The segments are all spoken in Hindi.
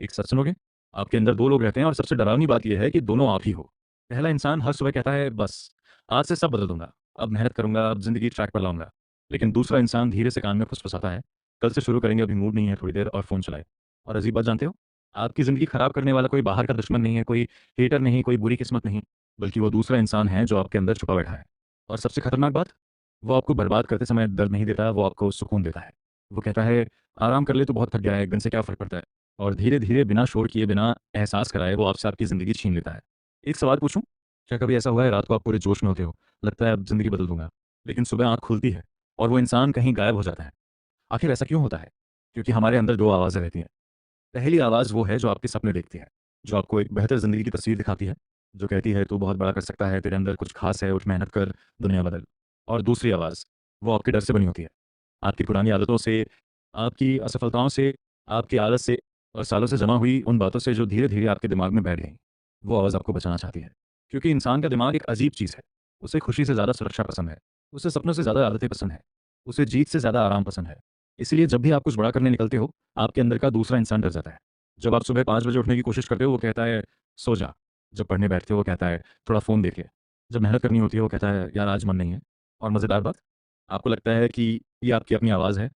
एक सच सुनोगे? आपके अंदर 2 लोग रहते हैं और सबसे डरावनी बात ये है कि दोनों आप ही हो। पहला इंसान हर सुबह कहता है बस, आज से सब बदल दूँगा, अब मेहनत करूँगा, अब ज़िंदगी ट्रैक पर लाऊँगा। लेकिन दूसरा इंसान धीरे से कान में फुसफुसाता है, कल से शुरू करेंगे, अभी मूड नहीं है, थोड़ी देर और फ़ोन चलाएँ। और अजीब बात जानते हो? आपकी ज़िंदगी खराब करने वाला कोई बाहर का दुश्मन नहीं है, कोई हेटर नहीं, कोई बुरी किस्मत नहीं, बल्कि वो दूसरा इंसान है जो आपके अंदर छुपा बैठा है। और सबसे खतरनाक बात, वो आपको बर्बाद करते समय दर्द नहीं देता, वो आपको सुकून देता है। वो कहता है, आराम कर ले तो बहुत थक गया है, 1 दिन से क्या फ़र्क पड़ता है? और धीरे-धीरे बिना शोर किए, बिना एहसास कराए वो आपसे आपकी ज़िंदगी छीन लेता है। एक सवाल पूछूँ? क्या कभी ऐसा हुआ है रात को आप पूरे जोश में होते हो, लगता है अब ज़िंदगी बदल दूँगा, लेकिन सुबह आँख खुलती है और वो इंसान कहीं गायब हो जाता है। आखिर ऐसा क्यों होता है? क्योंकि हमारे अंदर 2 आवाज़ें रहती हैं। पहली आवाज़ वो है जो आपके सपने देखती है, जो आपको एक बेहतर ज़िंदगी की तस्वीर दिखाती है, जो कहती है तू बहुत बड़ा कर सकता है, तेरे अंदर कुछ ख़ास है, उठ मेहनत कर, दुनिया बदल। और दूसरी आवाज़, वो आपके डर से बनी होती है, आपकी पुरानी आदतों से, आपकी असफलताओं से, आपकी आदत से और सालों से जमा हुई उन बातों से जो धीरे-धीरे आपके दिमाग में बैठ गईं। वो आवाज़ आपको बचाना चाहती है। क्योंकि इंसान का दिमाग एक अजीब चीज़ है, उसे खुशी से ज़्यादा सुरक्षा पसंद है, उसे सपनों से ज़्यादा आदतें पसंद है, उसे जीत से ज़्यादा आराम पसंद है। इसलिए जब भी आप कुछ बड़ा करने निकलते हो, आपके अंदर का दूसरा इंसान डर जाता है। जब आप सुबह 5 बजे उठने की कोशिश करते हो, वो कहता है, सो जा। जब पढ़ने बैठते हो, वो कहता है, थोड़ा फ़ोन देख ले। जब मेहनत करनी होती है, वो कहता है, यार आज मन नहीं है। और मज़ेदार बात, आपको लगता है कि ये आपकी अपनी आवाज़ है,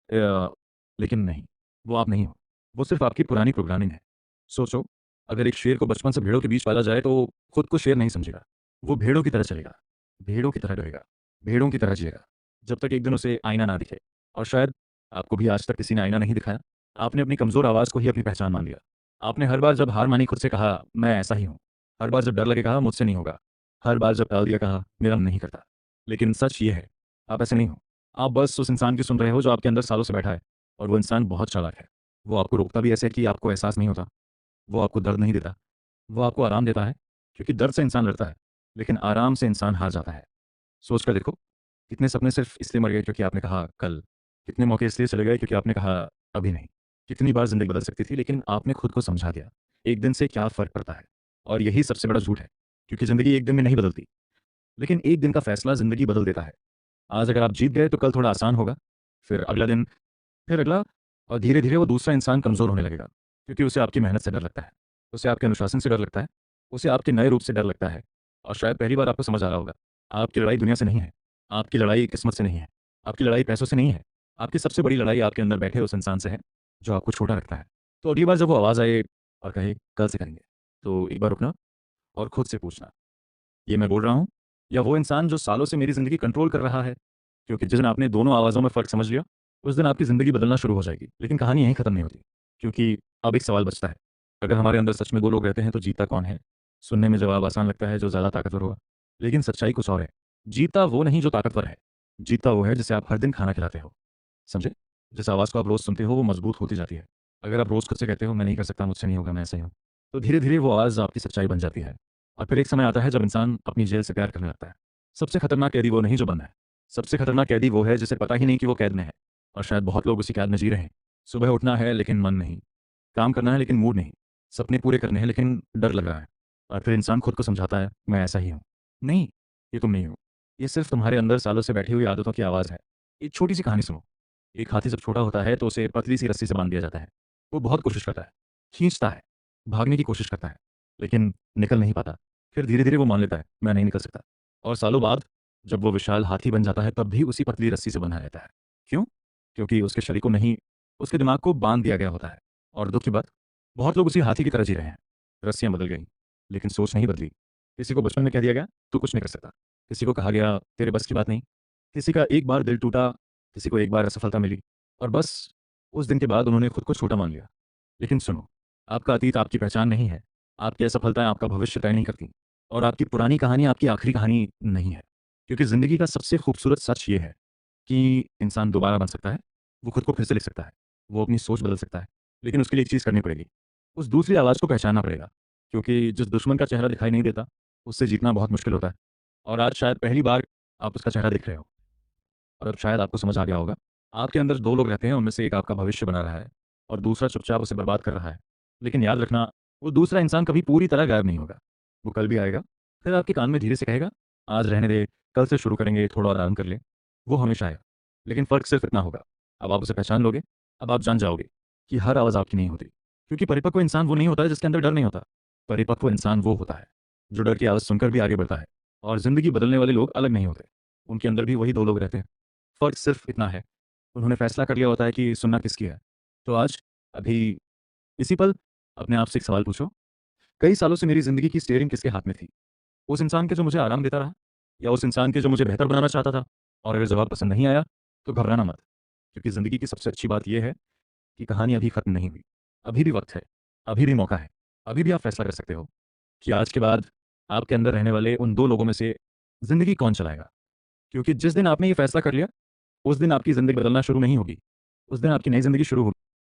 लेकिन नहीं, वो आप नहीं हो। वो सिर्फ़ आपकी पुरानी प्रोग्रामिंग है। सोचो, अगर एक शेर को बचपन से भेड़ों के बीच पाला जाए, तो खुद को शेर नहीं समझेगा। वो भेड़ों की तरह चलेगा, भेड़ों की तरह रहेगा, भेड़ों की तरह जिएगा, जब तक एक दिन उसे आईना ना दिखे। और शायद आपको भी आज तक किसी ने आईना नहीं दिखाया। आपने अपनी कमज़ोर आवाज़ को ही अपनी पहचान मान लिया। आपने हर बार जब हार मानी खुद से कहा, मैं ऐसा ही हूँ। हर बार जब डर लगे कहा, मुझसे नहीं होगा। हर बार जब टाल दिया कहा, मेरा मन नहीं करता। लेकिन सच ये है, आप ऐसे नहीं हो। आप बस उस इंसान की सुन रहे हो जो आपके अंदर सालों से बैठा है, और वो इंसान बहुत चालाक है। वो आपको रोकता भी ऐसे है कि आपको एहसास नहीं होता। वो आपको दर्द नहीं देता, वो आपको आराम देता है, क्योंकि दर्द से इंसान लड़ता है, लेकिन आराम से इंसान हार जाता है। सोच कर देखो, कितने सपने सिर्फ़ इसलिए मर गए क्योंकि आपने कहा कल, कितने मौके इसलिए चले गए क्योंकि आपने कहा अभी नहीं। कितनी बार ज़िंदगी बदल सकती थी, लेकिन आपने खुद को समझा दिया, एक दिन से क्या फ़र्क पड़ता है। और यही सबसे बड़ा झूठ है, क्योंकि ज़िंदगी एक दिन में नहीं बदलती, लेकिन एक दिन का फ़ैसला ज़िंदगी बदल देता है। आज अगर आप जीत गए तो कल थोड़ा आसान होगा, फिर अगला दिन, फिर अगला, और धीरे-धीरे वो दूसरा इंसान कमज़ोर होने लगेगा, क्योंकि उसे आपकी मेहनत से डर लगता है, उसे आपके अनुशासन से डर लगता है, उसे आपके नए रूप से डर लगता है। और शायद पहली बार आपको समझ आ रहा होगा, आपकी लड़ाई दुनिया से नहीं है, आपकी लड़ाई किस्मत से नहीं है, आपकी लड़ाई पैसों से नहीं है, आपकी सबसे बड़ी लड़ाई आपके अंदर बैठे उस इंसान से है, जो आपको छोटा रखता है। तो अगली बार जब वो आवाज़ आए और कहे, कल से करेंगे, तो एक बार रुकना और खुद से पूछना, ये मैं बोल रहा हूँ या वो इंसान जो सालों से मेरी ज़िंदगी कंट्रोल कर रहा है? क्योंकि जिस दिन आपने दोनों आवाज़ों में फ़र्क समझ लिया, उस दिन आपकी ज़िंदगी बदलना शुरू हो जाएगी। लेकिन कहानी यहीं ख़त्म नहीं होती, क्योंकि अब एक सवाल बचता है, अगर हमारे अंदर सच में 2 लोग रहते हैं तो जीता कौन है? सुनने में जवाब आसान लगता है, जो ज़्यादा ताकतवर होगा, लेकिन सच्चाई कुछ और है। जीता वो नहीं जो ताकतवर है, जीता वो है जिसे आप हर दिन खाना खिलाते हो। समझे? जिस आवाज़ को आप रोज़ सुनते हो वो मज़बूत होती जाती है। अगर आप रोज़ खुद से कहते हो मैं नहीं कर सकता, मुझसे नहीं होगा, मैं ऐसा ही हूँ, तो धीरे-धीरे वो आवाज़ आपकी सच्चाई बन जाती है। और फिर एक समय आता है जब इंसान अपनी जेल से प्यार करने लगता है। सबसे खतरनाक कैदी वो नहीं जो बंद है। सबसे खतरनाक कैदी वो है जिसे पता ही नहीं कि वो कैद में है। और शायद बहुत लोग उसी कैद में जी रहे हैं। सुबह उठना है लेकिन मन नहीं। काम करना है लेकिन मूड नहीं। सपने पूरे करने हैं लेकिन डर लग रहा है। और फिर इंसान खुद को समझाता है, मैं ऐसा ही हूँ। नहीं, ये तुम नहीं हो। ये सिर्फ़ तुम्हारे अंदर सालों से बैठी हुई आदतों की आवाज़ है। एक छोटी-सी कहानी सुनो। एक हाथी जब छोटा होता है तो उसे पतली-सी रस्सी से बाँध दिया जाता है। वो बहुत कोशिश करता है, खींचता है, भागने की कोशिश करता है, लेकिन निकल नहीं पाता। फिर धीरे-धीरे वो मान लेता है, मैं नहीं निकल सकता। और सालों बाद जब वो विशाल हाथी बन जाता है, तब भी उसी पतली रस्सी से बंधा रहता है। क्यों? क्योंकि उसके शरीर को नहीं, उसके दिमाग को बाँध दिया गया होता है। और दुःख की बात, बहुत लोग उसी हाथी की तरह जी रहे हैं। रस्सियाँ बदल गईं, लेकिन सोच नहीं बदली। किसी को बचपन में कह दिया गया, तू कुछ नहीं कर सकता। किसी को कहा गया, तेरे बस की बात नहीं। किसी का एक बार दिल टूटा, किसी को एक बार असफलता मिली, और बस उस दिन के बाद उन्होंने खुद को छोटा मान लिया। लेकिन सुनो, आपका अतीत आपकी पहचान नहीं है। आपकी असफलताएँ आपका भविष्य तय नहीं करती, और आपकी पुरानी कहानी आपकी आखिरी कहानी नहीं है। क्योंकि ज़िंदगी का सबसे खूबसूरत सच ये है कि इंसान दोबारा बन सकता है, वो खुद को फिर से लिख सकता है, वो अपनी सोच बदल सकता है, लेकिन उसके लिए एक चीज़ करनी पड़ेगी, उस दूसरी आवाज़ को पहचानना पड़ेगा। क्योंकि जिस दुश्मन का चेहरा दिखाई नहीं देता, उससे जीतना बहुत मुश्किल होता है। और आज शायद पहली बार आप उसका चेहरा देख रहे हो, और अब शायद आपको समझ आ गया होगा, आपके अंदर 2 लोग रहते हैं, उनमें से एक आपका भविष्य बना रहा है और दूसरा चुपचाप उसे बर्बाद कर रहा है। लेकिन याद रखना, वो दूसरा इंसान कभी पूरी तरह गायब नहीं होगा। वो कल भी आएगा, फिर आपके कान में धीरे से कहेगा, आज रहने दे, कल से शुरू करेंगे, थोड़ा और आराम कर ले। वो हमेशा आएगा, लेकिन फ़र्क सिर्फ़ इतना होगा, अब आप उसे पहचान लोगे, अब आप जान जाओगे कि हर आवाज़ आपकी नहीं होती, क्योंकि परिपक्व इंसान वो नहीं होता है जिसके अंदर डर नहीं होता। परिपक्व इंसान वो होता है जो डर की आवाज़ सुनकर भी आगे बढ़ता है। और ज़िंदगी बदलने वाले लोग अलग नहीं होते, उनके अंदर भी वही दो लोग रहते हैं। फ़र्क सिर्फ इतना है, उन्होंने फैसला कर लिया होता है कि सुनना किसकी है। तो आज, अभी, इसी पल अपने आप से एक सवाल पूछो, कई सालों से मेरी ज़िंदगी की स्टीयरिंग किसके हाथ में थी? उस इंसान के जो मुझे आराम देता रहा, या उस इंसान के जो मुझे बेहतर बनाना चाहता था? और अगर जवाब पसंद नहीं आया तो घबराना मत, क्योंकि ज़िंदगी की सबसे अच्छी बात यह है कि कहानी अभी खत्म नहीं हुई। अभी भी वक्त है, अभी भी मौका है, अभी भी आप फैसला कर सकते हो कि आज के बाद आपके अंदर रहने वाले उन दो लोगों में से ज़िंदगी कौन चलाएगा। क्योंकि जिस दिन आपने ये फैसला कर लिया, उस दिन आपकी ज़िंदगी बदलना शुरू नहीं होगी, उस दिन आपकी नई ज़िंदगी शुरू होगी।